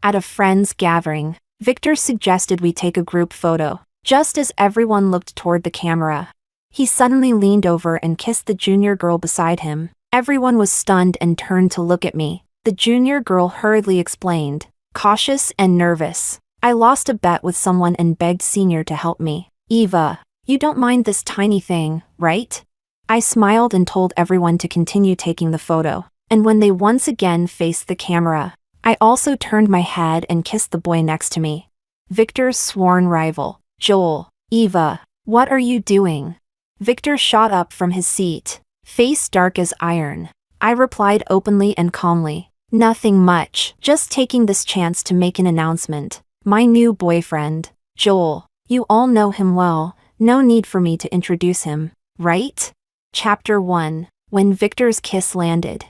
At a friend's gathering, Victor suggested we take a group photo. Just as everyone looked toward the camera, he suddenly leaned over and kissed the junior girl beside him. Everyone was stunned and turned to look at me. The junior girl hurriedly explained, cautious and nervous. I lost a bet with someone and begged senior to help me. Eva, you don't mind this tiny thing, right? I smiled and told everyone to continue taking the photo. And when they once again faced the camera, I also turned my head and kissed the boy next to me. Victor's sworn rival. Joel. Eva, what are you doing? Victor shot up from his seat, face dark as iron. I replied openly and calmly, nothing much, just taking this chance to make an announcement. My new boyfriend, Joel. You all know him well, no need for me to introduce him, right? Chapter 1. When Victor's kiss landed.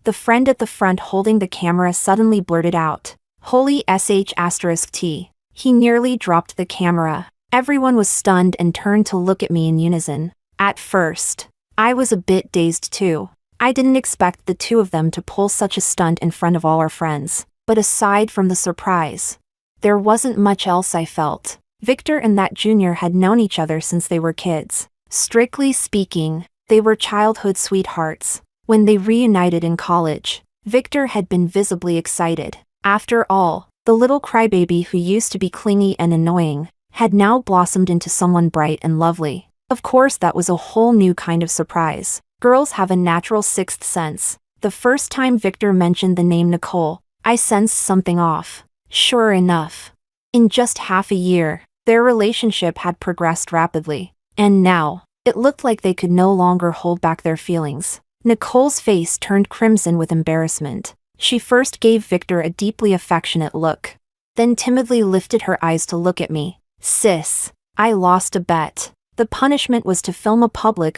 The friend at the front holding the camera suddenly blurted out, holy sh*t. He nearly dropped the camera. Everyone was stunned and turned to look at me in unison. At first, I was a bit dazed too. I didn't expect the two of them to pull such a stunt in front of all our friends. But aside from the surprise, there wasn't much else I felt. Victor and that junior had known each other since they were kids. Strictly speaking, they were childhood sweethearts. When they reunited in college, Victor had been visibly excited. After all, the little crybaby who used to be clingy and annoying had now blossomed into someone bright and lovely. Of course, that was a whole new kind of surprise. Girls have a natural sixth sense. The first time Victor mentioned the name Nicole, I sensed something off. Sure enough, in just half a year, their relationship had progressed rapidly. And now, it looked like they could no longer hold back their feelings. Nicole's face turned crimson with embarrassment. She first gave Victor a deeply affectionate look, then timidly lifted her eyes to look at me. Sis, I lost a bet. The punishment was to film a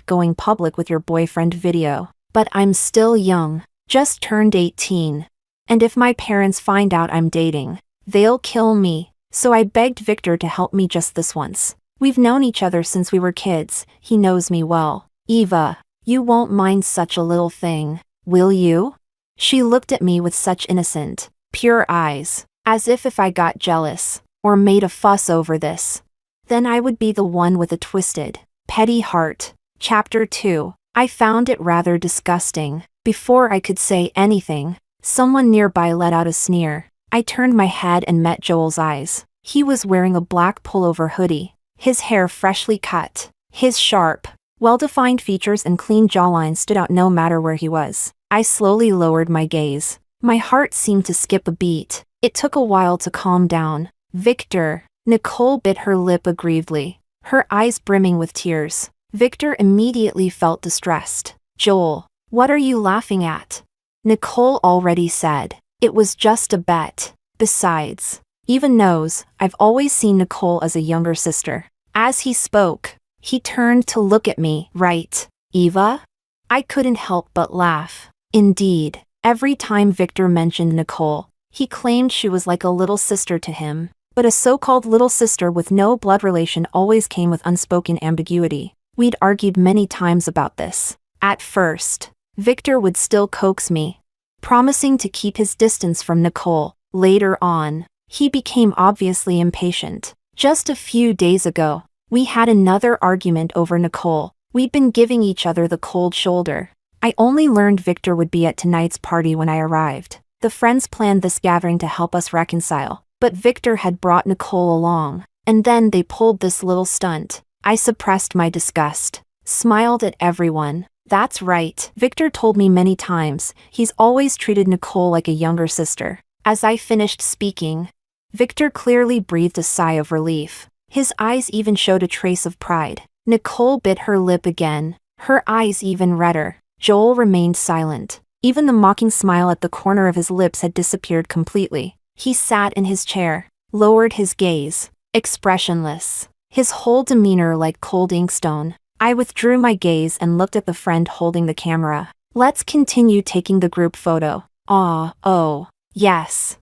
going public with your boyfriend video. But I'm still young, just turned 18. And if my parents find out I'm dating, they'll kill me. So I begged Victor to help me just this once. We've known each other since we were kids, he knows me well. Eva, you won't mind such a little thing, will you? She looked at me with such innocent, pure eyes, as if I got jealous, or made a fuss over this, then I would be the one with a twisted, petty heart. Chapter 2. I found it rather disgusting. Before I could say anything, someone nearby let out a sneer. I turned my head and met Joel's eyes. He was wearing a black pullover hoodie, his hair freshly cut. His sharp, well-defined features and clean jawline stood out no matter where he was. I slowly lowered my gaze. My heart seemed to skip a beat. It took a while to calm down. Victor. Nicole bit her lip aggrievedly, her eyes brimming with tears. Victor immediately felt distressed. Joel, what are you laughing at? Nicole already said, it was just a bet. Besides, Eva knows, I've always seen Nicole as a younger sister. As he spoke, he turned to look at me. Right, Eva? I couldn't help but laugh. Indeed, every time Victor mentioned Nicole, he claimed she was like a little sister to him. But a so-called little sister with no blood relation always came with unspoken ambiguity. We'd argued many times about this. At first, Victor would still coax me, promising to keep his distance from Nicole. Later on, he became obviously impatient. Just a few days ago, we had another argument over Nicole. We'd been giving each other the cold shoulder. I only learned Victor would be at tonight's party when I arrived. The friends planned this gathering to help us reconcile. But Victor had brought Nicole along, and then they pulled this little stunt. I suppressed my disgust, smiled at everyone. That's right, Victor told me many times, he's always treated Nicole like a younger sister. As I finished speaking, Victor clearly breathed a sigh of relief. His eyes even showed a trace of pride. Nicole bit her lip again, her eyes even redder. Joel remained silent. Even the mocking smile at the corner of his lips had disappeared completely. He sat in his chair, lowered his gaze, expressionless, his whole demeanor like cold inkstone. I withdrew my gaze and looked at the friend holding the camera. Let's continue taking the group photo. Oh, yes.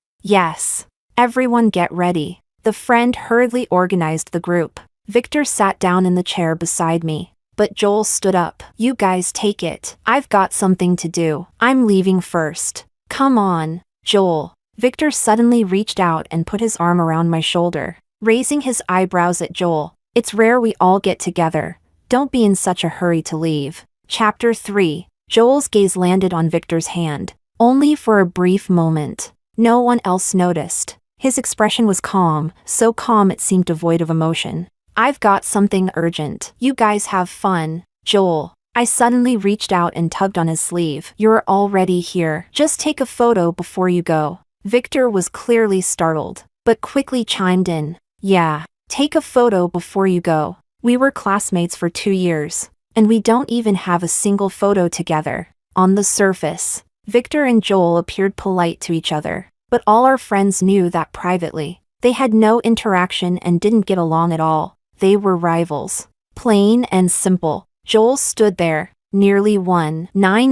Everyone get ready. The friend hurriedly organized the group. Victor sat down in the chair beside me, but Joel stood up. You guys take it. I've got something to do. I'm leaving first. Come on, Joel. Victor suddenly reached out and put his arm around my shoulder, raising his eyebrows at Joel. It's rare we all get together. Don't be in such a hurry to leave. Chapter 3. Joel's gaze landed on Victor's hand, only for a brief moment. No one else noticed. His expression was calm, so calm it seemed devoid of emotion. I've got something urgent. You guys have fun. Joel. I suddenly reached out and tugged on his sleeve. You're already here. Just take a photo before you go. Victor was clearly startled, but quickly chimed in. Yeah, take a photo before you go. We were classmates for 2 years, and we don't even have a single photo together. On the surface, Victor and Joel appeared polite to each other, but all our friends knew that privately. They had no interaction and didn't get along at all. They were rivals. Plain and simple. Joel stood there, nearly 9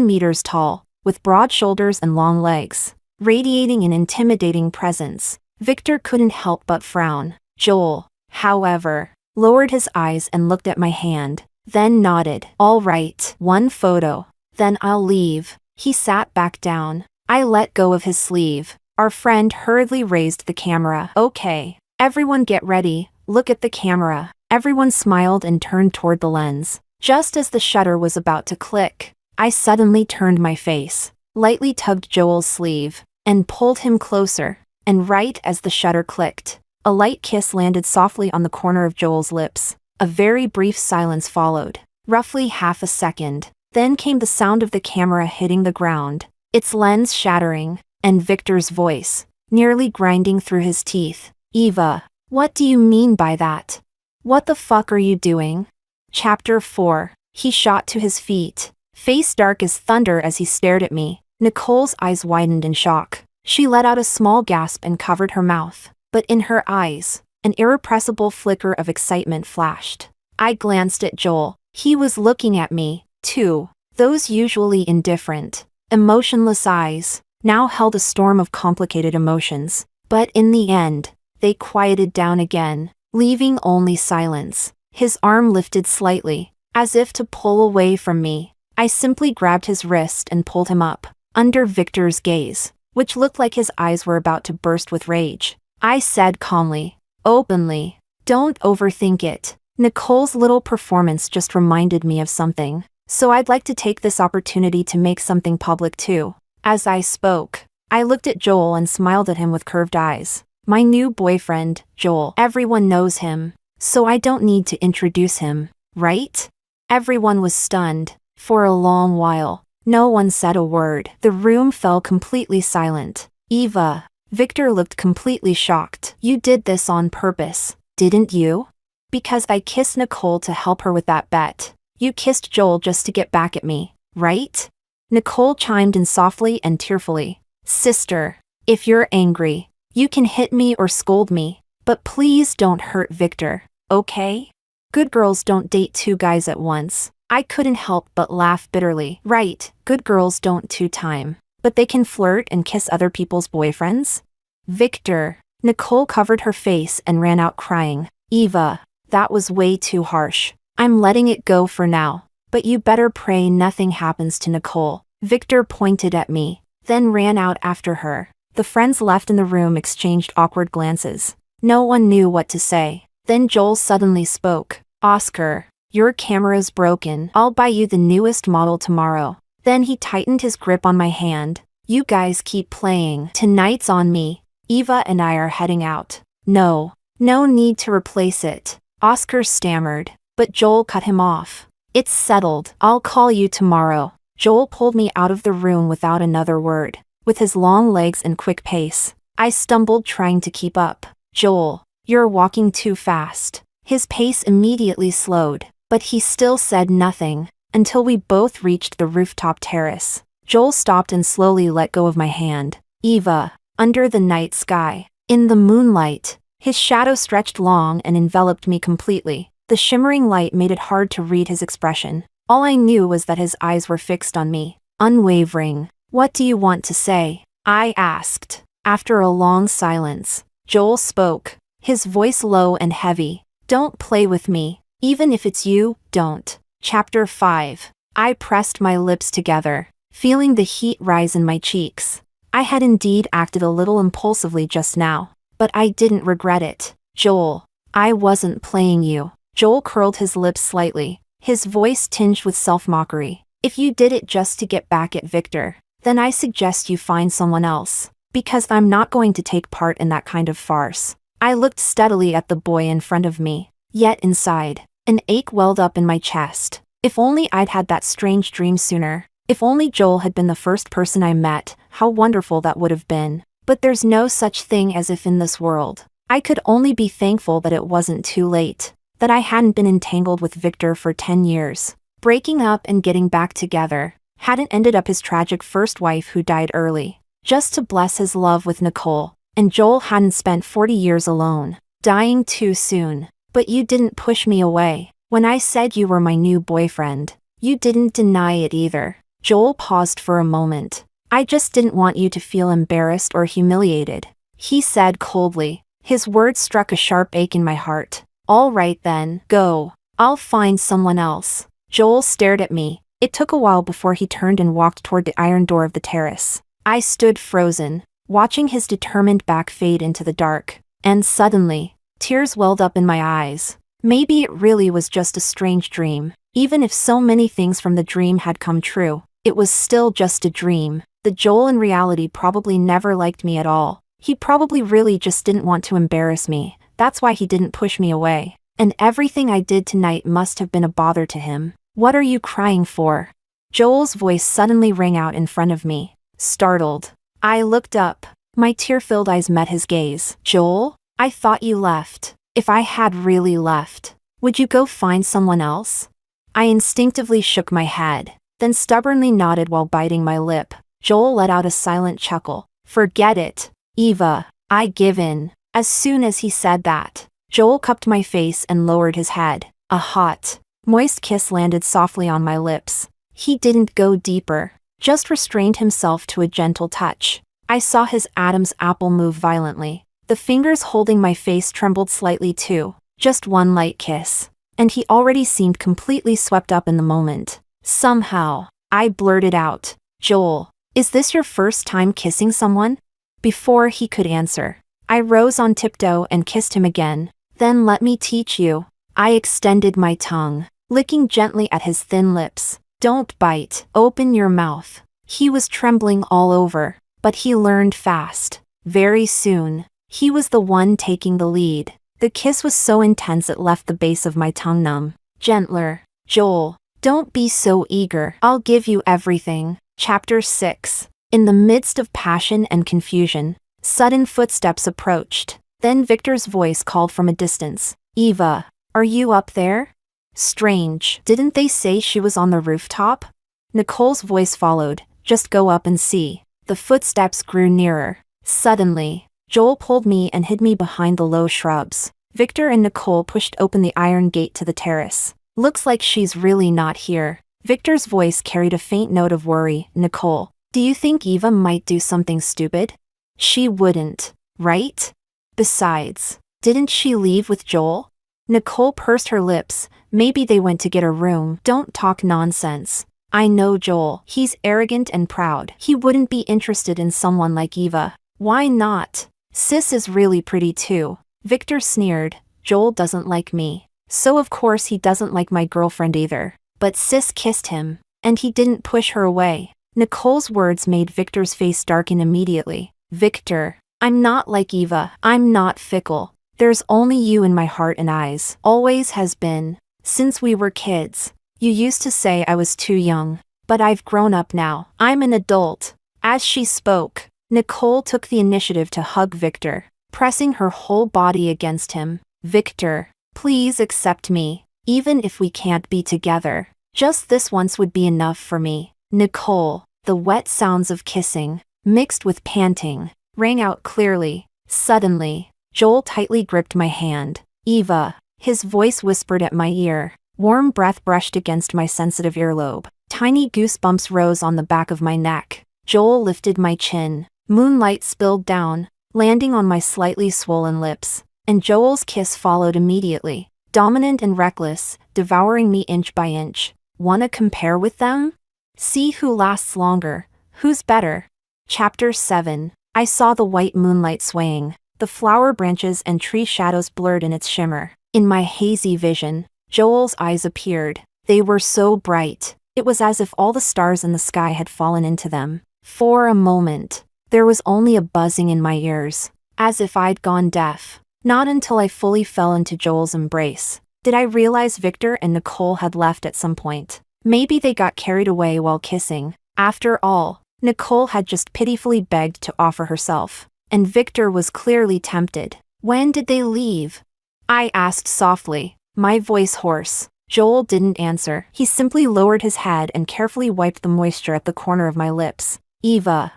meters tall, with broad shoulders and long legs, radiating an intimidating presence. Victor couldn't help but frown. Joel, however, lowered his eyes and looked at my hand, then nodded. All right, one photo. Then I'll leave. He sat back down. I let go of his sleeve. Our friend hurriedly raised the camera. Okay, everyone get ready. Look at the camera. Everyone smiled and turned toward the lens. Just as the shutter was about to click, I suddenly turned my face, lightly tugged Joel's sleeve, and pulled him closer. And right as the shutter clicked, a light kiss landed softly on the corner of Joel's lips. A very brief silence followed, roughly half a second. Then came the sound of the camera hitting the ground, its lens shattering, and Victor's voice, nearly grinding through his teeth. Eva, what do you mean by that? What the fuck are you doing? Chapter 4. He shot to his feet, face dark as thunder as he stared at me. Nicole's eyes widened in shock. She let out a small gasp and covered her mouth, but in her eyes, an irrepressible flicker of excitement flashed. I glanced at Joel. He was looking at me, too. Those usually indifferent, emotionless eyes now held a storm of complicated emotions, but in the end, they quieted down again, leaving only silence. His arm lifted slightly, as if to pull away from me. I simply grabbed his wrist and pulled him up, under Victor's gaze, which looked like his eyes were about to burst with rage. I said calmly, openly, don't overthink it. Nicole's little performance just reminded me of something, so I'd like to take this opportunity to make something public too. As I spoke, I looked at Joel and smiled at him with curved eyes. My new boyfriend, Joel. Everyone knows him, so I don't need to introduce him, right? Everyone was stunned. For a long while, no one said a word. The room fell completely silent. Eva. Victor looked completely shocked. You did this on purpose, didn't you? Because I kissed Nicole to help her with that bet. You kissed Joel just to get back at me, right? Nicole chimed in softly and tearfully. Sister, if you're angry, you can hit me or scold me, but please don't hurt Victor, okay? Good girls don't date 2 guys at once. I couldn't help but laugh bitterly. Right, good girls don't 2-time, but they can flirt and kiss other people's boyfriends? Victor. Nicole covered her face and ran out crying. Eva, that was way too harsh. I'm letting it go for now, but you better pray nothing happens to Nicole. Victor pointed at me, then ran out after her. The friends left in the room exchanged awkward glances. No one knew what to say. Then Joel suddenly spoke. Oscar, your camera's broken. I'll buy you the newest model tomorrow. Then he tightened his grip on my hand. You guys keep playing. Tonight's on me. Eva and I are heading out. No need to replace it. Oscar stammered, but Joel cut him off. It's settled. I'll call you tomorrow. Joel pulled me out of the room without another word. With his long legs and quick pace, I stumbled trying to keep up. Joel, you're walking too fast. His pace immediately slowed, but he still said nothing, until we both reached the rooftop terrace. Joel stopped and slowly let go of my hand. Eva, under the night sky, in the moonlight, his shadow stretched long and enveloped me completely. The shimmering light made it hard to read his expression. All I knew was that his eyes were fixed on me, unwavering. What do you want to say? I asked. After a long silence, Joel spoke, his voice low and heavy. Don't play with me. Even if it's you, don't. Chapter 5. I pressed my lips together, feeling the heat rise in my cheeks. I had indeed acted a little impulsively just now, but I didn't regret it. Joel, I wasn't playing you. Joel curled his lips slightly, his voice tinged with self-mockery. If you did it just to get back at Victor, then I suggest you find someone else, because I'm not going to take part in that kind of farce. I looked steadily at the boy in front of me, yet inside, an ache welled up in my chest. If only I'd had that strange dream sooner. If only Joel had been the first person I met, how wonderful that would have been. But there's no such thing as if in this world. I could only be thankful that it wasn't too late, that I hadn't been entangled with Victor for 10 years. Breaking up and getting back together hadn't ended up his tragic first wife who died early, just to bless his love with Nicole. And Joel hadn't spent 40 years alone, dying too soon. But you didn't push me away. When I said you were my new boyfriend, you didn't deny it either. Joel paused for a moment. I just didn't want you to feel embarrassed or humiliated, he said coldly. His words struck a sharp ache in my heart. All right then, go. I'll find someone else. Joel stared at me. It took a while before he turned and walked toward the iron door of the terrace. I stood frozen, watching his determined back fade into the dark. And suddenly, tears welled up in my eyes. Maybe it really was just a strange dream. Even if so many things from the dream had come true, it was still just a dream. The Joel in reality probably never liked me at all. He probably really just didn't want to embarrass me. That's why he didn't push me away. And everything I did tonight must have been a bother to him. What are you crying for? Joel's voice suddenly rang out in front of me. Startled, I looked up. My tear-filled eyes met his gaze. Joel, I thought you left. If I had really left, would you go find someone else? I instinctively shook my head, then stubbornly nodded while biting my lip. Joel let out a silent chuckle. Forget it, Eva, I give in. As soon as he said that, Joel cupped my face and lowered his head. A hot, moist kiss landed softly on my lips. He didn't go deeper, just restrained himself to a gentle touch. I saw his Adam's apple move violently. The fingers holding my face trembled slightly too. Just one light kiss, and he already seemed completely swept up in the moment. Somehow, I blurted out, Joel, is this your first time kissing someone? Before he could answer, I rose on tiptoe and kissed him again. Then let me teach you. I extended my tongue, licking gently at his thin lips. Don't bite, open your mouth. He was trembling all over, but he learned fast. Very soon, he was the one taking the lead. The kiss was so intense it left the base of my tongue numb. Gentler, Joel, don't be so eager. I'll give you everything. Chapter 6. In the midst of passion and confusion, sudden footsteps approached. Then Victor's voice called from a distance. Eva, are you up there? Strange, didn't they say she was on the rooftop? Nicole's voice followed. Just go up and see. The footsteps grew nearer. Suddenly, Joel pulled me and hid me behind the low shrubs. Victor and Nicole pushed open the iron gate to the terrace. Looks like she's really not here. Victor's voice carried a faint note of worry. Nicole, do you think Eva might do something stupid? She wouldn't, right? Besides, didn't she leave with Joel? Nicole pursed her lips. Maybe they went to get a room. Don't talk nonsense. I know Joel. He's arrogant and proud. He wouldn't be interested in someone like Eva. Why not? Sis is really pretty too. Victor sneered. Joel doesn't like me. So of course he doesn't like my girlfriend either. But Sis kissed him, and he didn't push her away. Nicole's words made Victor's face darken immediately. Victor, I'm not like Eva. I'm not fickle. There's only you in my heart and eyes. Always has been. Since we were kids. You used to say I was too young. But I've grown up now. I'm an adult. As she spoke, Nicole took the initiative to hug Victor, pressing her whole body against him. Victor, please accept me. Even if we can't be together, just this once would be enough for me. Nicole, the wet sounds of kissing, mixed with panting, rang out clearly. Suddenly, Joel tightly gripped my hand. Eva, his voice whispered at my ear. Warm breath brushed against my sensitive earlobe. Tiny goosebumps rose on the back of my neck. Joel lifted my chin. Moonlight spilled down, landing on my slightly swollen lips. And Joel's kiss followed immediately. Dominant and reckless, devouring me inch by inch. Wanna compare with them? See who lasts longer. Who's better? Chapter 7. I saw the white moonlight swaying, the flower branches and tree shadows blurred in its shimmer. In my hazy vision, Joel's eyes appeared. They were so bright, it was as if all the stars in the sky had fallen into them. For a moment, there was only a buzzing in my ears, as if I'd gone deaf. Not until I fully fell into Joel's embrace did I realize Victor and Nicole had left at some point. Maybe they got carried away while kissing. After all, Nicole had just pitifully begged to offer herself, and Victor was clearly tempted. When did they leave? I asked softly, my voice hoarse. Joel didn't answer. He simply lowered his head and carefully wiped the moisture at the corner of my lips. Eva,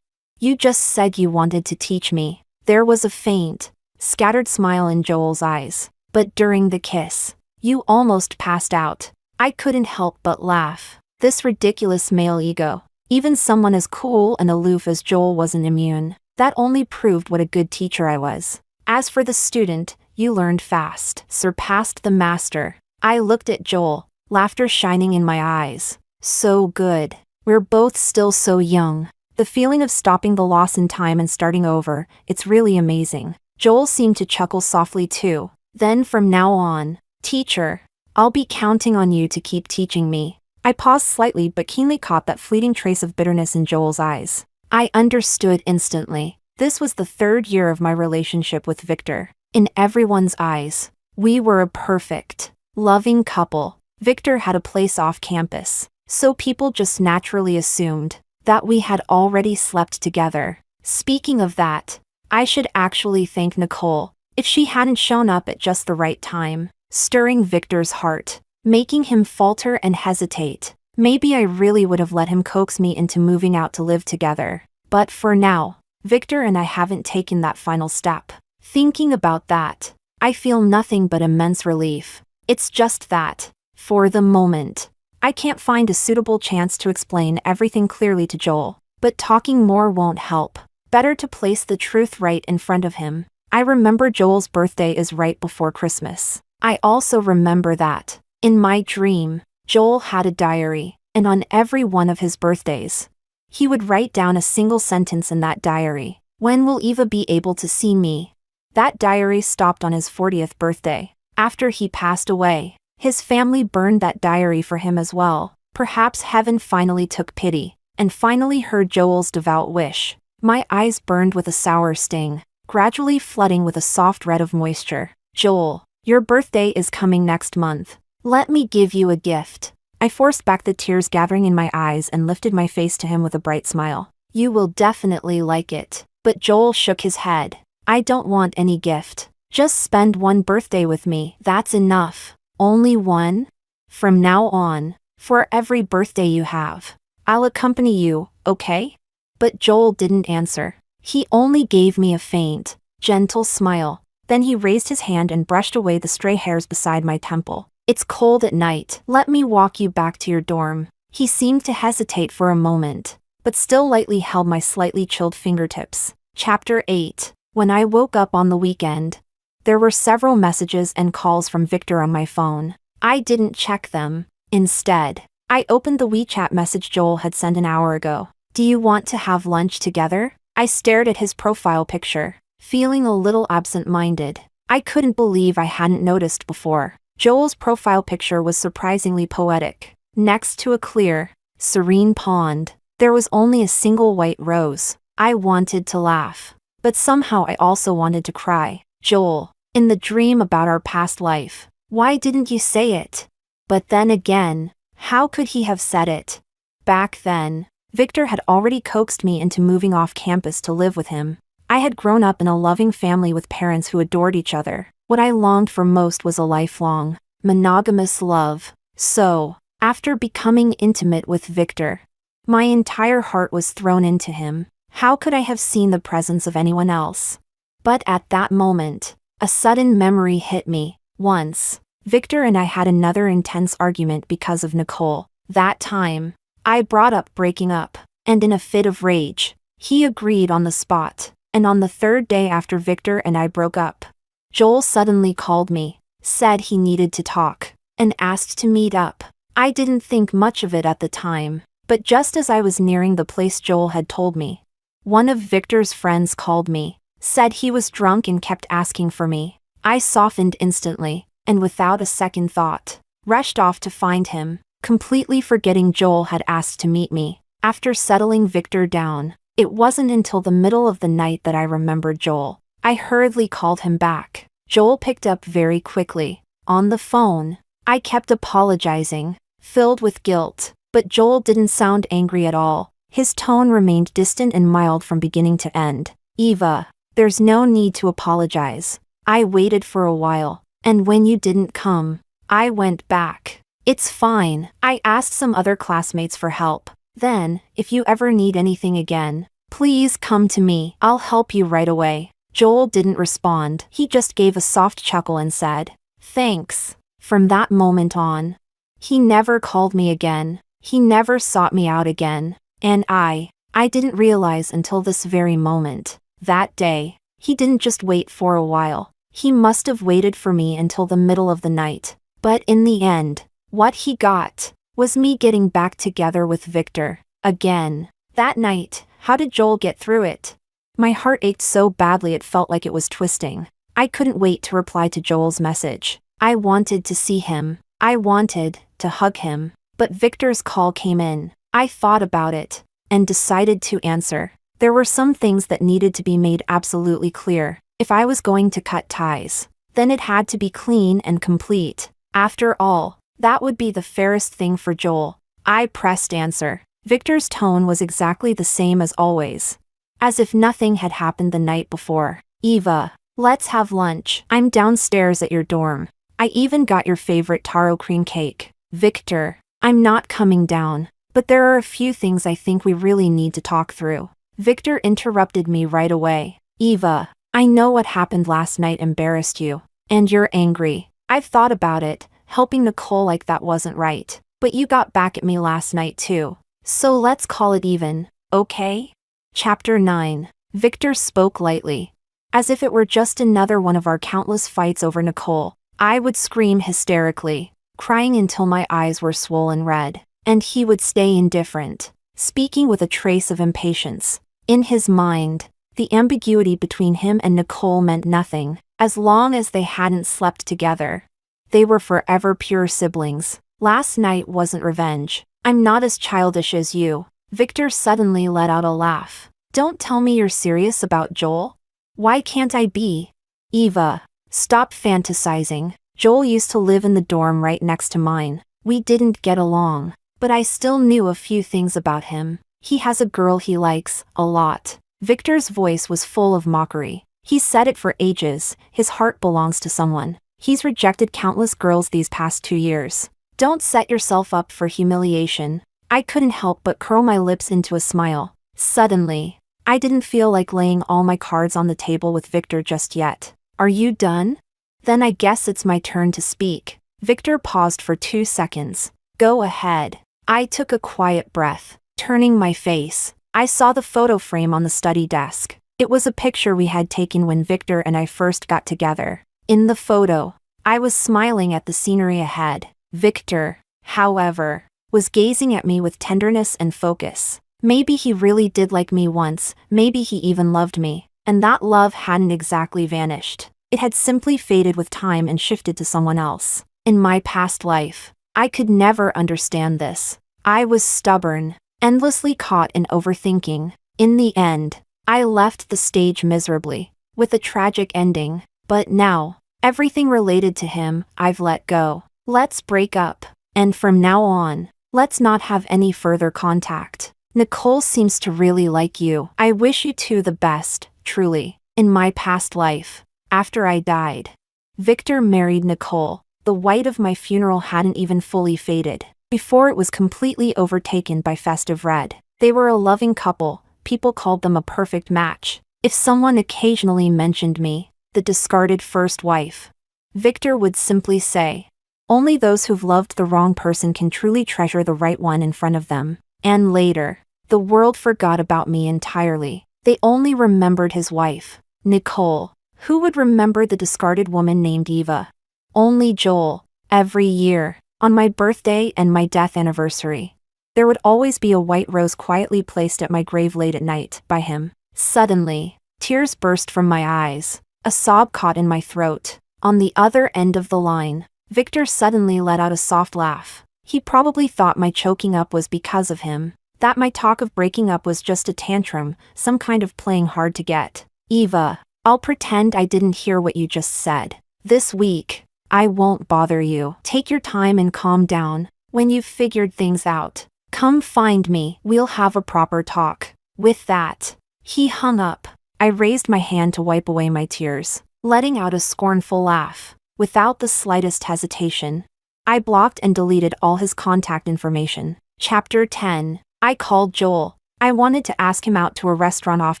you just said you wanted to teach me. There was a faint, scattered smile in Joel's eyes. But during the kiss, you almost passed out. I couldn't help but laugh. This ridiculous male ego. Even someone as cool and aloof as Joel wasn't immune. That only proved what a good teacher I was. As for the student, you learned fast, surpassed the master. I looked at Joel, laughter shining in my eyes. So good. We're both still so young. The feeling of stopping the loss in time and starting over, it's really amazing. Joel seemed to chuckle softly too. Then from now on, teacher, I'll be counting on you to keep teaching me. I paused slightly but keenly caught that fleeting trace of bitterness in Joel's eyes. I understood instantly. This was the 3rd year of my relationship with Victor. In everyone's eyes, we were a perfect, loving couple. Victor had a place off campus, so people just naturally assumed that we had already slept together. Speaking of that, I should actually thank Nicole. If she hadn't shown up at just the right time, stirring Victor's heart, making him falter and hesitate, maybe I really would have let him coax me into moving out to live together. But for now, Victor and I haven't taken that final step. Thinking about that, I feel nothing but immense relief. It's just that, for the moment, I can't find a suitable chance to explain everything clearly to Joel. But talking more won't help. Better to place the truth right in front of him. I remember Joel's birthday is right before Christmas. I also remember that, in my dream, Joel had a diary, and on every one of his birthdays, he would write down a single sentence in that diary. When will Eva be able to see me? That diary stopped on his 40th birthday. After he passed away, his family burned that diary for him as well. Perhaps heaven finally took pity, and finally heard Joel's devout wish. My eyes burned with a sour sting, gradually flooding with a soft red of moisture. Joel, your birthday is coming next month. Let me give you a gift. I forced back the tears gathering in my eyes and lifted my face to him with a bright smile. You will definitely like it. But Joel shook his head. I don't want any gift. Just spend one birthday with me. That's enough. Only one? From now on, for every birthday you have, I'll accompany you, okay? But Joel didn't answer. He only gave me a faint, gentle smile. Then he raised his hand and brushed away the stray hairs beside my temple. It's cold at night. Let me walk you back to your dorm. He seemed to hesitate for a moment, but still lightly held my slightly chilled fingertips. Chapter 8. When I woke up on the weekend, there were several messages and calls from Victor on my phone. I didn't check them. Instead, I opened the WeChat message Joel had sent an hour ago. Do you want to have lunch together? I stared at his profile picture, feeling a little absent-minded. I couldn't believe I hadn't noticed before. Joel's profile picture was surprisingly poetic. Next to a clear, serene pond, there was only a single white rose. I wanted to laugh, but somehow I also wanted to cry. Joel, in the dream about our past life, why didn't you say it? But then again, how could he have said it? Back then, Victor had already coaxed me into moving off campus to live with him. I had grown up in a loving family with parents who adored each other. What I longed for most was a lifelong, monogamous love. So, after becoming intimate with Victor, my entire heart was thrown into him. How could I have seen the presence of anyone else? But at that moment, a sudden memory hit me. Once, Victor and I had another intense argument because of Nicole. That time, I brought up breaking up, and in a fit of rage, he agreed on the spot. And on the 3rd day after Victor and I broke up, Joel suddenly called me, said he needed to talk, and asked to meet up. I didn't think much of it at the time, But just as I was nearing the place Joel had told me, one of Victor's friends called me, said he was drunk and kept asking for me. I softened instantly, and without a second thought, rushed off to find him, completely forgetting Joel had asked to meet me. After settling Victor down, it wasn't until the middle of the night that I remembered Joel. I hurriedly called him back. Joel picked up very quickly. On the phone, I kept apologizing, filled with guilt, but Joel didn't sound angry at all. His tone remained distant and mild from beginning to end. Eva, there's no need to apologize. I waited for a while, and when you didn't come, I went back. It's fine. I asked some other classmates for help. Then, if you ever need anything again, please come to me. I'll help you right away. Joel didn't respond. He just gave a soft chuckle and said, "Thanks." From that moment on, he never called me again. He never sought me out again. And I didn't realize until this very moment. That day, he didn't just wait for a while. He must have waited for me until the middle of the night. But in the end, what he got was me getting back together with Victor. Again. That night, how did Joel get through it? My heart ached so badly it felt like it was twisting. I couldn't wait to reply to Joel's message. I wanted to see him. I wanted to hug him. But Victor's call came in. I thought about it and decided to answer. There were some things that needed to be made absolutely clear. If I was going to cut ties, then it had to be clean and complete. After all, that would be the fairest thing for Joel. I pressed answer. Victor's tone was exactly the same as always, as if nothing had happened the night before. Eva, let's have lunch. I'm downstairs at your dorm. I even got your favorite taro cream cake. Victor, I'm not coming down, but there are a few things I think we really need to talk through. Victor interrupted me right away. Eva, I know what happened last night embarrassed you, and you're angry. I've thought about it. Helping Nicole like that wasn't right. But you got back at me last night too. So let's call it even, okay? Chapter 9. Victor spoke lightly, as if it were just another one of our countless fights over Nicole. I would scream hysterically, crying until my eyes were swollen red, and he would stay indifferent, speaking with a trace of impatience. In his mind, the ambiguity between him and Nicole meant nothing, as long as they hadn't slept together. They were forever pure siblings. Last night wasn't revenge. I'm not as childish as you. Victor suddenly let out a laugh. Don't tell me you're serious about Joel? Why can't I be? Eva, stop fantasizing. Joel used to live in the dorm right next to mine. We didn't get along, but I still knew a few things about him. He has a girl he likes a lot. Victor's voice was full of mockery. He's said it for ages. His heart belongs to someone. He's rejected countless girls these past 2 years. Don't set yourself up for humiliation. I couldn't help but curl my lips into a smile. Suddenly, I didn't feel like laying all my cards on the table with Victor just yet. Are you done? Then I guess it's my turn to speak. Victor paused for 2 seconds. Go ahead. I took a quiet breath. Turning my face, I saw the photo frame on the study desk. It was a picture we had taken when Victor and I first got together. In the photo, I was smiling at the scenery ahead. Victor, however, was gazing at me with tenderness and focus. Maybe he really did like me once, maybe he even loved me, and that love hadn't exactly vanished. It had simply faded with time and shifted to someone else. In my past life, I could never understand this. I was stubborn, endlessly caught in overthinking. In the end, I left the stage miserably, with a tragic ending. But now, everything related to him, I've let go. Let's break up. And from now on, let's not have any further contact. Nicole seems to really like you. I wish you two the best, truly. In my past life, after I died, Victor married Nicole. The white of my funeral hadn't even fully faded before it was completely overtaken by festive red. They were a loving couple. People called them a perfect match. If someone occasionally mentioned me, the discarded first wife, Victor would simply say, only those who've loved the wrong person can truly treasure the right one in front of them. And later, the world forgot about me entirely. They only remembered his wife, Nicole. Who would remember the discarded woman named Eva? Only Joel. Every year, on my birthday and my death anniversary, There would always be a white rose quietly placed at my grave late at night by him. Suddenly, tears burst from my eyes. A sob caught in my throat. On the other end of the line, Victor suddenly let out a soft laugh. He probably thought my choking up was because of him, that my talk of breaking up was just a tantrum, some kind of playing hard to get. Eva, I'll pretend I didn't hear what you just said. This week, I won't bother you. Take your time and calm down. When you've figured things out, come find me. We'll have a proper talk. With that, he hung up. I raised my hand to wipe away my tears, letting out a scornful laugh. Without the slightest hesitation, I blocked and deleted all his contact information. Chapter 10. I called Joel. I wanted to ask him out to a restaurant off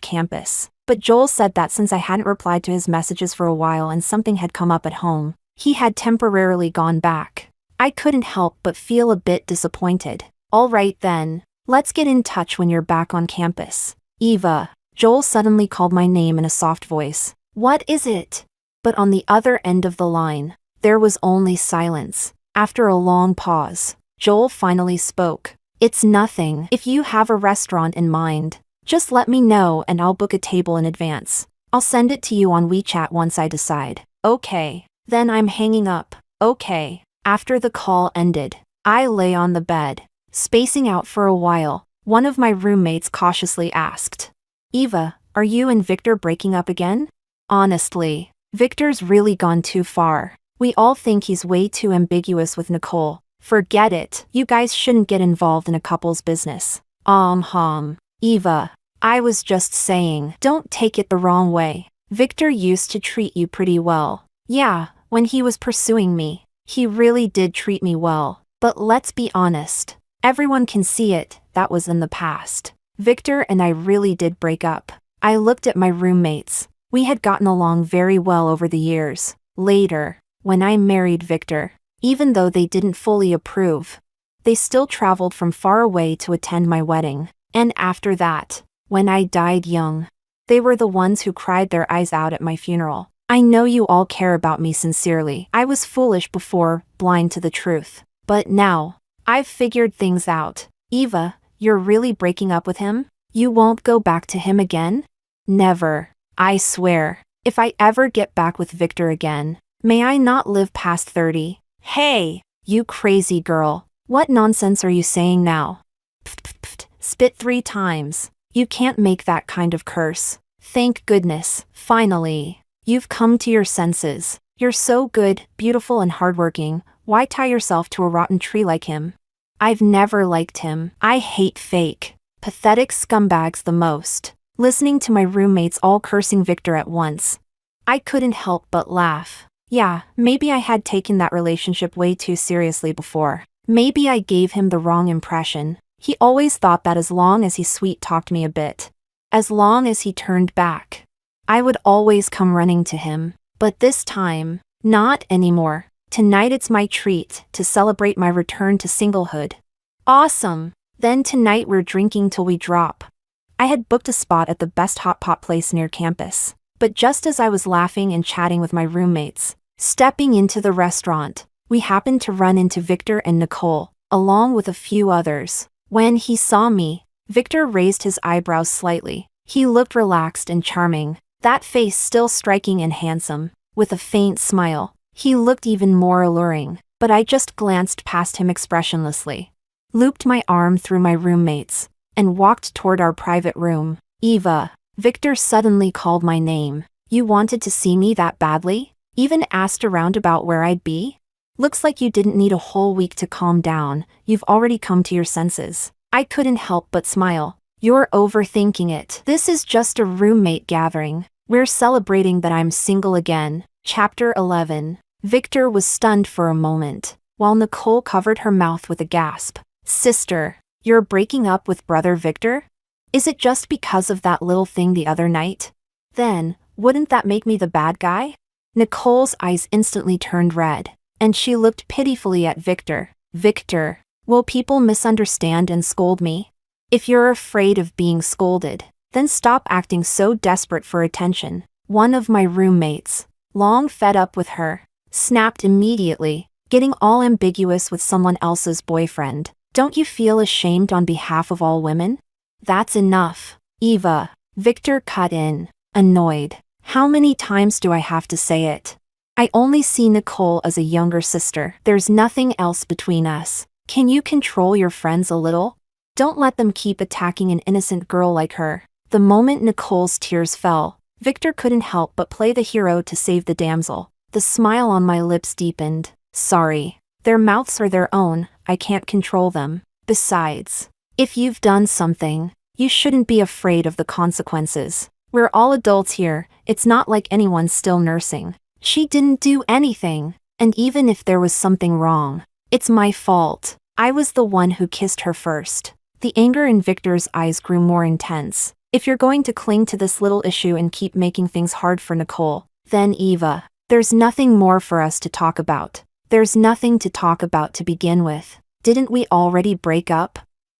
campus, but Joel said that since I hadn't replied to his messages for a while and something had come up at home, he had temporarily gone back. I couldn't help but feel a bit disappointed. All right then, let's get in touch when you're back on campus. Eva. Joel suddenly called my name in a soft voice. What is it? But on the other end of the line, there was only silence. After a long pause, Joel finally spoke. It's nothing. If you have a restaurant in mind, just let me know and I'll book a table in advance. I'll send it to you on WeChat once I decide. Okay. Then I'm hanging up. Okay. After the call ended, I lay on the bed, spacing out for a while. One of my roommates cautiously asked, Eva, are you and Victor breaking up again? Honestly, Victor's really gone too far. We all think he's way too ambiguous with Nicole. Forget it. You guys shouldn't get involved in a couple's business. Eva, I was just saying, don't take it the wrong way. Victor used to treat you pretty well. Yeah, when he was pursuing me, he really did treat me well. But let's be honest. Everyone can see it, that was in the past. Victor and I really did break up. I looked at my roommates. We had gotten along very well over the years. Later, when I married Victor, even though they didn't fully approve, they still traveled from far away to attend my wedding. And after that, when I died young, they were the ones who cried their eyes out at my funeral. I know you all care about me sincerely. I was foolish before, blind to the truth. But now, I've figured things out. Eva, you're really breaking up with him? You won't go back to him again? Never. I swear. If I ever get back with Victor again, may I not live past 30. Hey, you crazy girl. What nonsense are you saying now? Pft, pft, pft. Spit 3 times. You can't make that kind of curse. Thank goodness, finally. You've come to your senses. You're so good, beautiful and hardworking. Why tie yourself to a rotten tree like him? I've never liked him. I hate fake, pathetic scumbags the most. Listening to my roommates all cursing Victor at once, I couldn't help but laugh. Yeah, maybe I had taken that relationship way too seriously before. Maybe I gave him the wrong impression. He always thought that as long as he sweet-talked me a bit, as long as he turned back, I would always come running to him. But this time, not anymore. Tonight it's my treat to celebrate my return to singlehood. Awesome! Then tonight we're drinking till we drop. I had booked a spot at the best hot pot place near campus. But just as I was laughing and chatting with my roommates, stepping into the restaurant, we happened to run into Victor and Nicole, along with a few others. When he saw me, Victor raised his eyebrows slightly. He looked relaxed and charming, that face still striking and handsome. With a faint smile, he looked even more alluring, but I just glanced past him expressionlessly, looped my arm through my roommates, and walked toward our private room. Eva, Victor suddenly called my name. You wanted to see me that badly? Even asked around about where I'd be? Looks like you didn't need a whole week to calm down. You've already come to your senses. I couldn't help but smile. You're overthinking it. This is just a roommate gathering. We're celebrating that I'm single again. Chapter 11. Victor was stunned for a moment, while Nicole covered her mouth with a gasp. Sister, you're breaking up with brother Victor? Is it just because of that little thing the other night? Then, wouldn't that make me the bad guy? Nicole's eyes instantly turned red, and she looked pitifully at Victor. Victor, will people misunderstand and scold me? If you're afraid of being scolded, then stop acting so desperate for attention. One of my roommates, long fed up with her, snapped immediately, getting all ambiguous with someone else's boyfriend. Don't you feel ashamed on behalf of all women? That's enough, Eva. Victor cut in, annoyed. How many times do I have to say it? I only see Nicole as a younger sister. There's nothing else between us. Can you control your friends a little? Don't let them keep attacking an innocent girl like her. The moment Nicole's tears fell, Victor couldn't help but play the hero to save the damsel. The smile on my lips deepened. Sorry. Their mouths are their own, I can't control them. Besides, if you've done something, you shouldn't be afraid of the consequences. We're all adults here, it's not like anyone's still nursing. She didn't do anything, and even if there was something wrong, it's my fault. I was the one who kissed her first. The anger in Victor's eyes grew more intense. If you're going to cling to this little issue and keep making things hard for Nicole, then Eva, there's nothing more for us to talk about. There's nothing to talk about to begin with. Didn't we already break up?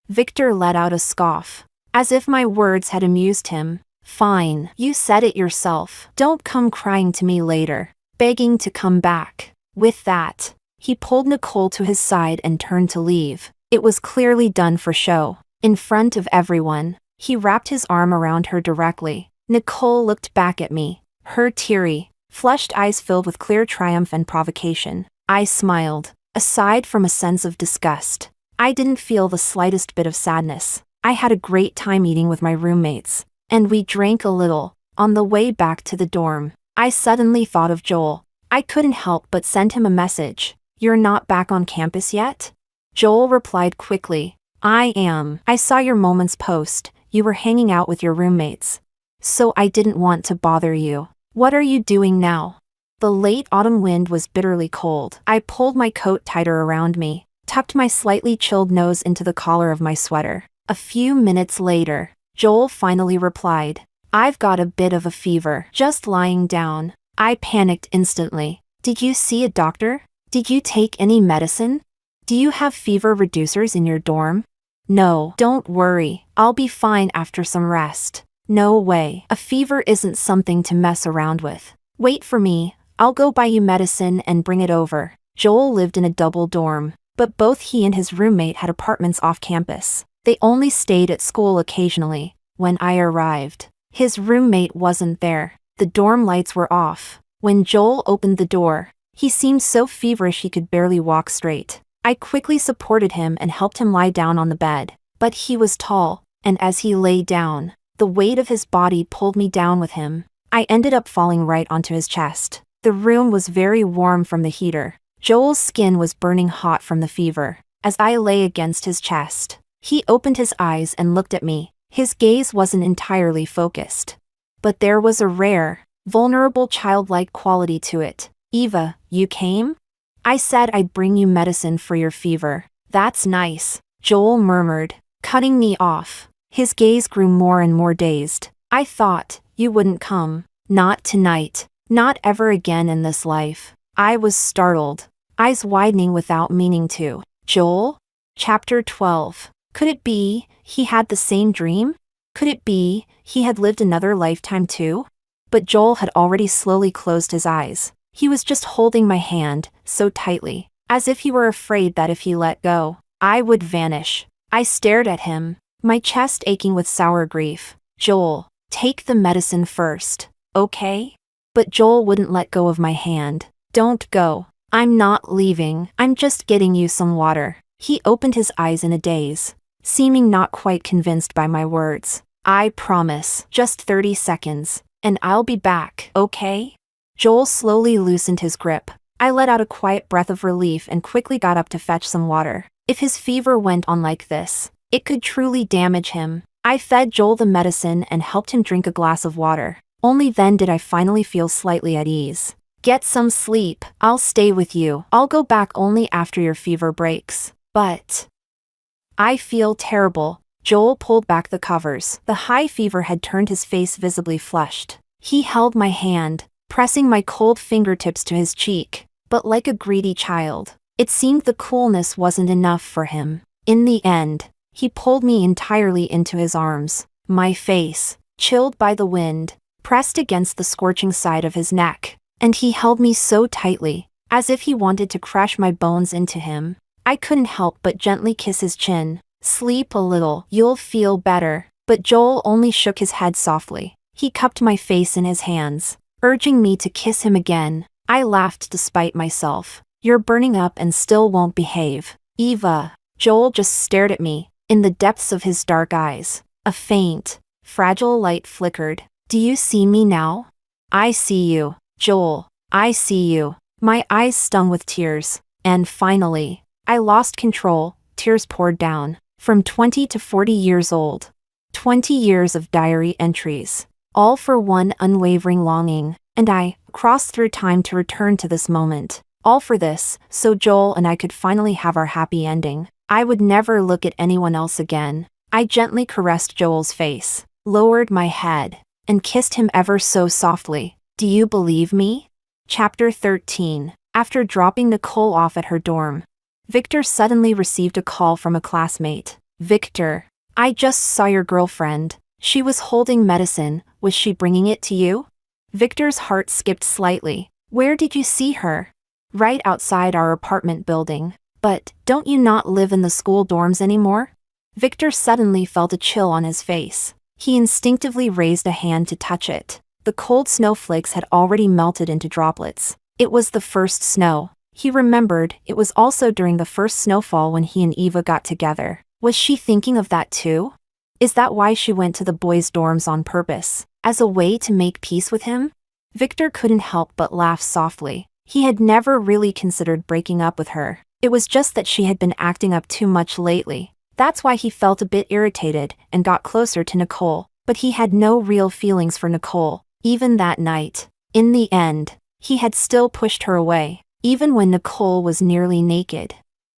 Victor let out a scoff, as if my words had amused him. Fine, you said it yourself. Don't come crying to me later, begging to come back. With that, he pulled Nicole to his side and turned to leave. It was clearly done for show. In front of everyone, he wrapped his arm around her directly. Nicole looked back at me, her teary, flushed eyes filled with clear triumph and provocation. I smiled. Aside from a sense of disgust, I didn't feel the slightest bit of sadness. I had a great time eating with my roommates, and we drank a little. On the way back to the dorm, I suddenly thought of Joel. I couldn't help but send him a message. You're not back on campus yet? Joel replied quickly. I am. I saw your Moments post. You were hanging out with your roommates. So I didn't want to bother you. What are you doing now? The late autumn wind was bitterly cold. I pulled my coat tighter around me, tucked my slightly chilled nose into the collar of my sweater. A few minutes later, Joel finally replied. I've got a bit of a fever. Just lying down. I panicked instantly. Did you see a doctor? Did you take any medicine? Do you have fever reducers in your dorm? No, don't worry. I'll be fine after some rest. No way. A fever isn't something to mess around with. Wait for me. I'll go buy you medicine and bring it over. Joel lived in a double dorm, but both he and his roommate had apartments off campus. They only stayed at school occasionally. When I arrived, his roommate wasn't there. The dorm lights were off. When Joel opened the door, he seemed so feverish he could barely walk straight. I quickly supported him and helped him lie down on the bed. But he was tall, and as he lay down, the weight of his body pulled me down with him. I ended up falling right onto his chest. The room was very warm from the heater. Joel's skin was burning hot from the fever. As I lay against his chest, he opened his eyes and looked at me. His gaze wasn't entirely focused, but there was a rare, vulnerable childlike quality to it. Eva, you came? I said I'd bring you medicine for your fever. That's nice, Joel murmured, cutting me off. His gaze grew more and more dazed. I thought you wouldn't come. Not tonight. Not ever again in this life. I was startled, eyes widening without meaning to. Joel? Chapter 12. Could it be he had the same dream? Could it be he had lived another lifetime too? But Joel had already slowly closed his eyes. He was just holding my hand, so tightly, as if he were afraid that if he let go, I would vanish. I stared at him, my chest aching with sour grief. Joel, take the medicine first, okay? But Joel wouldn't let go of my hand. Don't go. I'm not leaving. I'm just getting you some water. He opened his eyes in a daze, seeming not quite convinced by my words. I promise. Just 30 seconds, and I'll be back, okay? Joel slowly loosened his grip. I let out a quiet breath of relief and quickly got up to fetch some water. If his fever went on like this, it could truly damage him. I fed Joel the medicine and helped him drink a glass of water. Only then did I finally feel slightly at ease. Get some sleep. I'll stay with you. I'll go back only after your fever breaks. But I feel terrible. Joel pulled back the covers. The high fever had turned his face visibly flushed. He held my hand, pressing my cold fingertips to his cheek. But like a greedy child, it seemed the coolness wasn't enough for him. In the end, he pulled me entirely into his arms. My face, chilled by the wind, pressed against the scorching side of his neck, and he held me so tightly, as if he wanted to crush my bones into him. I couldn't help but gently kiss his chin. Sleep a little, you'll feel better. But Joel only shook his head softly. He cupped my face in his hands, urging me to kiss him again. I laughed despite myself. You're burning up and still won't behave. Eva. Joel just stared at me, in the depths of his dark eyes. A faint, fragile light flickered. Do you see me now? I see you, Joel. I see you. My eyes stung with tears. And finally, I lost control. Tears poured down. From 20 to 40 years old. 20 years of diary entries. All for one unwavering longing. And I crossed through time to return to this moment. All for this, so Joel and I could finally have our happy ending. I would never look at anyone else again. I gently caressed Joel's face, lowered my head, and kissed him ever so softly. Do you believe me? Chapter 13. After dropping Nicole off at her dorm, Victor suddenly received a call from a classmate. Victor, I just saw your girlfriend. She was holding medicine. Was she bringing it to you? Victor's heart skipped slightly. Where did you see her? Right outside our apartment building. But don't you not live in the school dorms anymore? Victor suddenly felt a chill on his face. He instinctively raised a hand to touch it. The cold snowflakes had already melted into droplets. It was the first snow. He remembered it was also during the first snowfall when he and Eva got together. Was she thinking of that too? Is that why she went to the boys' dorms on purpose? As a way to make peace with him? Victor couldn't help but laugh softly. He had never really considered breaking up with her. It was just that she had been acting up too much lately. That's why he felt a bit irritated and got closer to Nicole. But he had no real feelings for Nicole, even that night. In the end, he had still pushed her away, even when Nicole was nearly naked.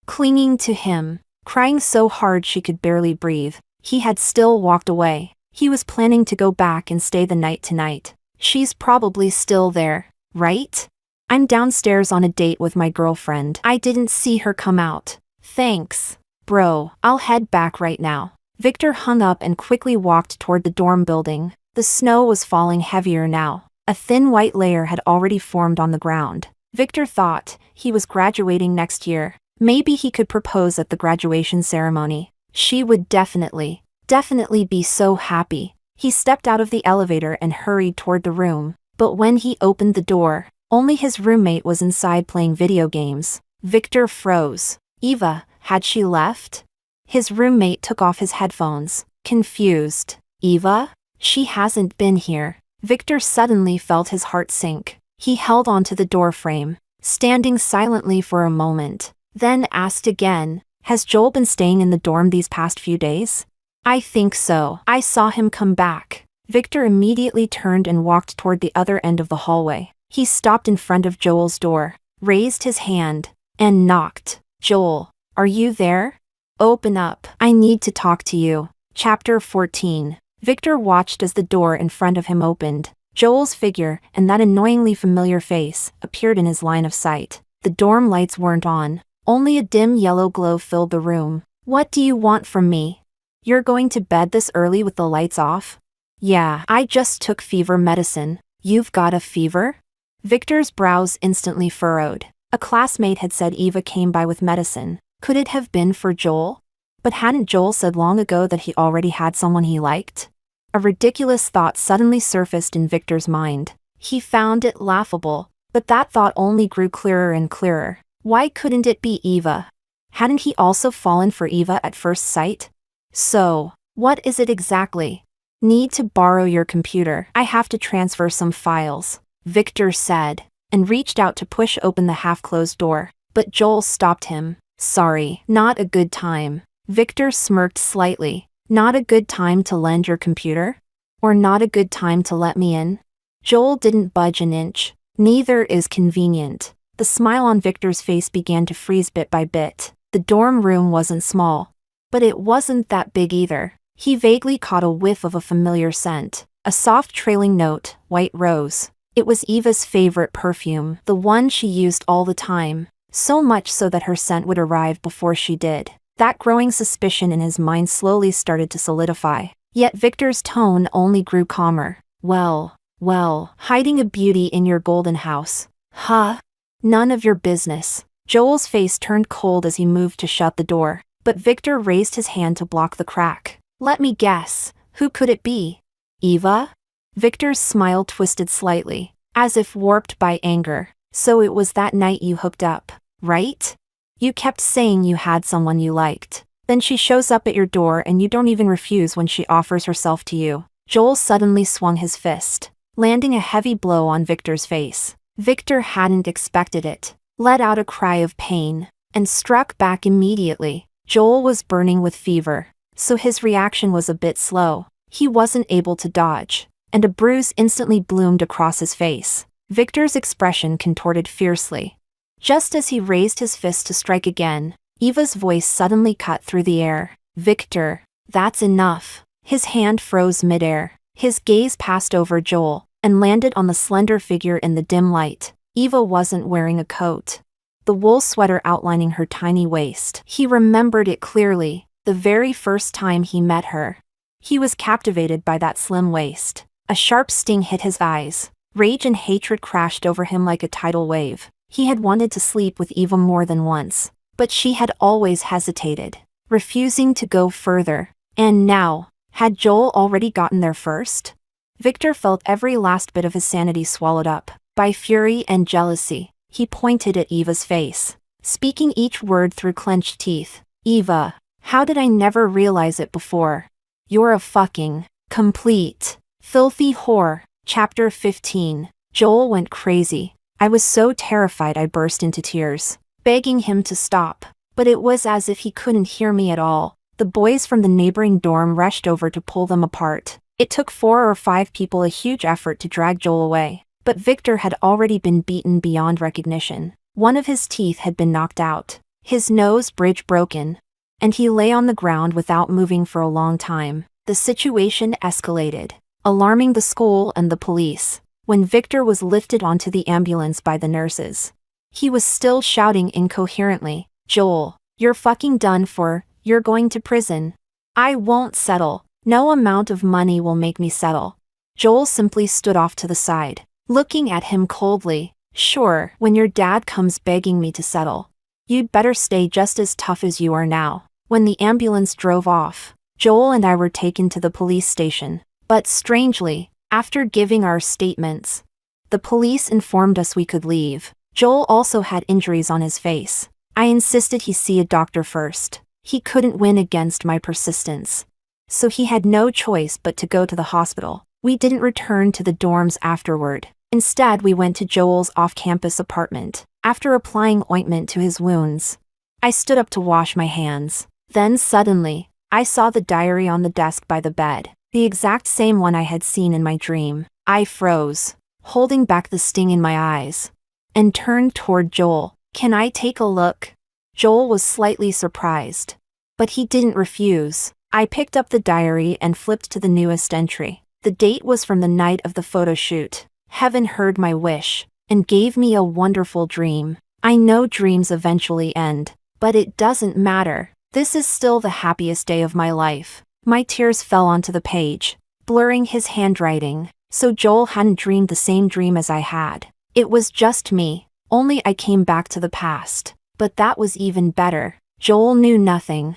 Clinging to him, crying so hard she could barely breathe, he had still walked away. He was planning to go back and stay the night tonight. She's probably still there, right? I'm downstairs on a date with my girlfriend. I didn't see her come out. Thanks. Bro, I'll head back right now. Victor hung up and quickly walked toward the dorm building. The snow was falling heavier now. A thin white layer had already formed on the ground. Victor thought he was graduating next year. Maybe he could propose at the graduation ceremony. She would definitely be so happy. He stepped out of the elevator and hurried toward the room. But when he opened the door, only his roommate was inside playing video games. Victor froze. Eva, had she left? His roommate took off his headphones, confused. Eva? She hasn't been here. Victor suddenly felt his heart sink. He held onto the door frame, standing silently for a moment, then asked again, has Joel been staying in the dorm these past few days? I think so. I saw him come back. Victor immediately turned and walked toward the other end of the hallway. He stopped in front of Joel's door, raised his hand, and knocked. Joel, are you there? Open up. I need to talk to you. Chapter 14. Victor watched as the door in front of him opened. Joel's figure and that annoyingly familiar face appeared in his line of sight. The dorm lights weren't on. Only a dim yellow glow filled the room. What do you want from me? You're going to bed this early with the lights off? Yeah, I just took fever medicine. You've got a fever? Victor's brows instantly furrowed. A classmate had said Eva came by with medicine. Could it have been for Joel? But hadn't Joel said long ago that he already had someone he liked? A ridiculous thought suddenly surfaced in Victor's mind. He found it laughable, but that thought only grew clearer and clearer. Why couldn't it be Eva? Hadn't he also fallen for Eva at first sight? So, what is it exactly? Need to borrow your computer. I have to transfer some files, Victor said, and reached out to push open the half-closed door. But Joel stopped him. Sorry, not a good time. Victor smirked slightly. Not a good time to lend your computer? Or not a good time to let me in? Joel didn't budge an inch. Neither is convenient. The smile on Victor's face began to freeze bit by bit. The dorm room wasn't small, but it wasn't that big either. He vaguely caught a whiff of a familiar scent. A soft trailing note, white rose. It was Eva's favorite perfume, the one she used all the time, so much so that her scent would arrive before she did. That growing suspicion in his mind slowly started to solidify. Yet Victor's tone only grew calmer. Well, hiding a beauty in your golden house. Huh? None of your business. Joel's face turned cold as he moved to shut the door, but Victor raised his hand to block the crack. Let me guess, who could it be? Eva? Victor's smile twisted slightly, as if warped by anger. So it was that night you hooked up, right? You kept saying you had someone you liked. Then she shows up at your door and you don't even refuse when she offers herself to you. Joel suddenly swung his fist, landing a heavy blow on Victor's face. Victor hadn't expected it, let out a cry of pain, and struck back immediately. Joel was burning with fever, so his reaction was a bit slow. He wasn't able to dodge, and a bruise instantly bloomed across his face. Victor's expression contorted fiercely. Just as he raised his fist to strike again, Eva's voice suddenly cut through the air. Victor, that's enough. His hand froze midair. His gaze passed over Joel and landed on the slender figure in the dim light. Eva wasn't wearing a coat, the wool sweater outlining her tiny waist. He remembered it clearly, the very first time he met her. He was captivated by that slim waist. A sharp sting hit his eyes. Rage and hatred crashed over him like a tidal wave. He had wanted to sleep with Eva more than once, but she had always hesitated, refusing to go further. And now, had Joel already gotten there first? Victor felt every last bit of his sanity swallowed up by fury and jealousy. He pointed at Eva's face, speaking each word through clenched teeth. Eva, how did I never realize it before? You're a fucking, complete, filthy whore. Chapter 15. Joel went crazy. I was so terrified I burst into tears, begging him to stop, but it was as if he couldn't hear me at all. The boys from the neighboring dorm rushed over to pull them apart. It took 4 or 5 people a huge effort to drag Joel away, but Victor had already been beaten beyond recognition. One of his teeth had been knocked out, his nose bridge broken, and he lay on the ground without moving for a long time. The situation escalated, alarming the school and the police. When Victor was lifted onto the ambulance by the nurses, he was still shouting incoherently, Joel, you're fucking done for, you're going to prison. I won't settle. No amount of money will make me settle. Joel simply stood off to the side, looking at him coldly. Sure, when your dad comes begging me to settle, you'd better stay just as tough as you are now. When the ambulance drove off, Joel and I were taken to the police station. But strangely, after giving our statements, the police informed us we could leave. Joel also had injuries on his face. I insisted he see a doctor first. He couldn't win against my persistence, so he had no choice but to go to the hospital. We didn't return to the dorms afterward. Instead, we went to Joel's off-campus apartment. After applying ointment to his wounds, I stood up to wash my hands. Then suddenly, I saw the diary on the desk by the bed. The exact same one I had seen in my dream. I froze, holding back the sting in my eyes, and turned toward Joel. Can I take a look? Joel was slightly surprised, but he didn't refuse. I picked up the diary and flipped to the newest entry. The date was from the night of the photo shoot. Heaven heard my wish and gave me a wonderful dream. I know dreams eventually end, but it doesn't matter. This is still the happiest day of my life. My tears fell onto the page, blurring his handwriting. So Joel hadn't dreamed the same dream as I had. It was just me, only I came back to the past. But that was even better. Joel knew nothing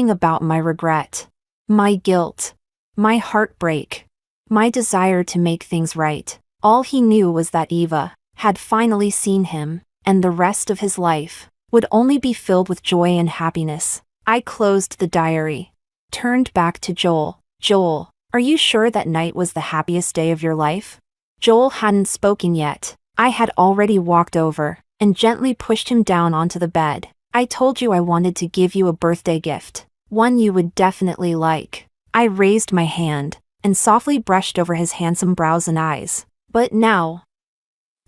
about my regret, my guilt, my heartbreak, my desire to make things right. All he knew was that Eva had finally seen him, and the rest of his life would only be filled with joy and happiness. I closed the diary, turned back to Joel. Joel, are you sure that night was the happiest day of your life? Joel hadn't spoken yet. I had already walked over and gently pushed him down onto the bed. I told you I wanted to give you a birthday gift, one you would definitely like. I raised my hand and softly brushed over his handsome brows and eyes. But now,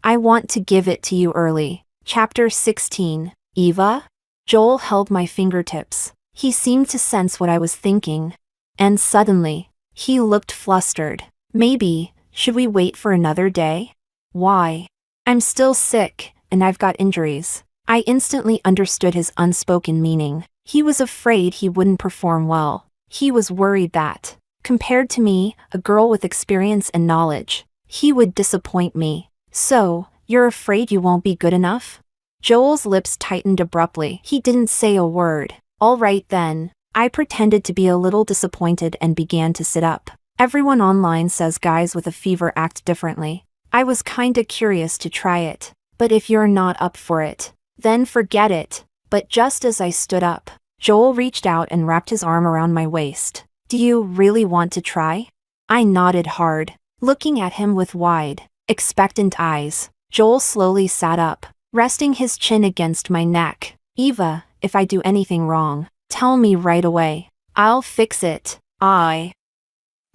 I want to give it to you early. Chapter 16. Eva? Joel held my fingertips. He seemed to sense what I was thinking. And suddenly, he looked flustered. Maybe, should we wait for another day? Why? I'm still sick, and I've got injuries. I instantly understood his unspoken meaning. He was afraid he wouldn't perform well. He was worried that, compared to me, a girl with experience and knowledge, he would disappoint me. So, you're afraid you won't be good enough? Joel's lips tightened abruptly. He didn't say a word. All right then. I pretended to be a little disappointed and began to sit up. Everyone online says guys with a fever act differently. I was kinda curious to try it. But if you're not up for it, then forget it. But just as I stood up, Joel reached out and wrapped his arm around my waist. Do you really want to try? I nodded hard, looking at him with wide, expectant eyes. Joel slowly sat up, resting his chin against my neck. Eva, if I do anything wrong, tell me right away. I'll fix it. I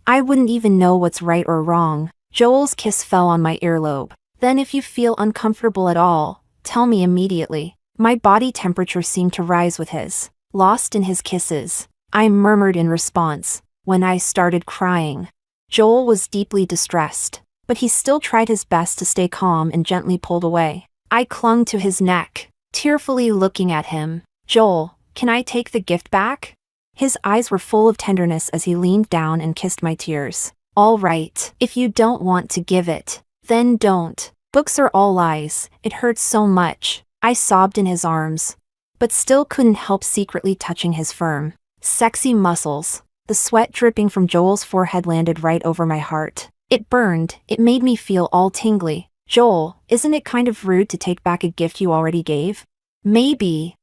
wouldn't even know what's right or wrong. Joel's kiss fell on my earlobe. Then if you feel uncomfortable at all, tell me immediately. My body temperature seemed to rise with his. Lost in his kisses, I murmured in response. When I started crying, Joel was deeply distressed, but he still tried his best to stay calm and gently pulled away. I clung to his neck, tearfully looking at him. Joel, can I take the gift back? His eyes were full of tenderness as he leaned down and kissed my tears. All right, if you don't want to give it, then don't. Books are all lies. It hurts so much. I sobbed in his arms, but still couldn't help secretly touching his firm, sexy muscles. The sweat dripping from Joel's forehead landed right over my heart. It burned. It made me feel all tingly. Joel, isn't it kind of rude to take back a gift you already gave? Maybe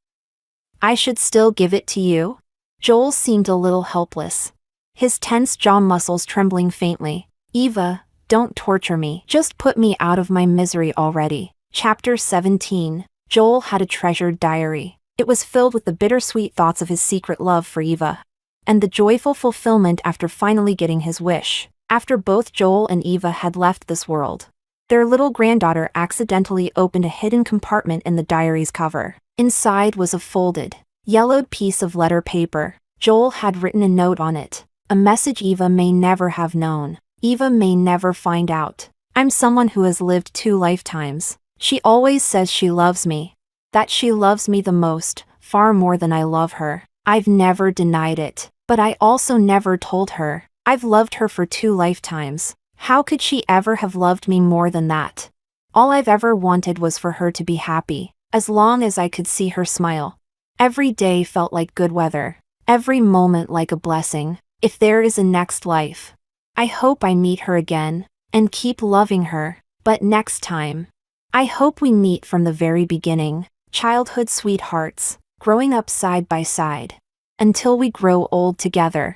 I should still give it to you? Joel seemed a little helpless, his tense jaw muscles trembling faintly. Eva, don't torture me. Just put me out of my misery already. Chapter 17. Joel had a treasured diary. It was filled with the bittersweet thoughts of his secret love for Eva, and the joyful fulfillment after finally getting his wish. After both Joel and Eva had left this world, their little granddaughter accidentally opened a hidden compartment in the diary's cover. Inside was a folded, yellowed piece of letter paper. Joel had written a note on it, a message Eva may never have known. Eva may never find out. I'm someone who has lived 2 lifetimes. She always says she loves me, that she loves me the most, far more than I love her. I've never denied it, but I also never told her. I've loved her for 2 lifetimes. How could she ever have loved me more than that? All I've ever wanted was for her to be happy, as long as I could see her smile. Every day felt like good weather, every moment like a blessing. If there is a next life, I hope I meet her again, and keep loving her. But next time, I hope we meet from the very beginning, childhood sweethearts, growing up side by side, until we grow old together.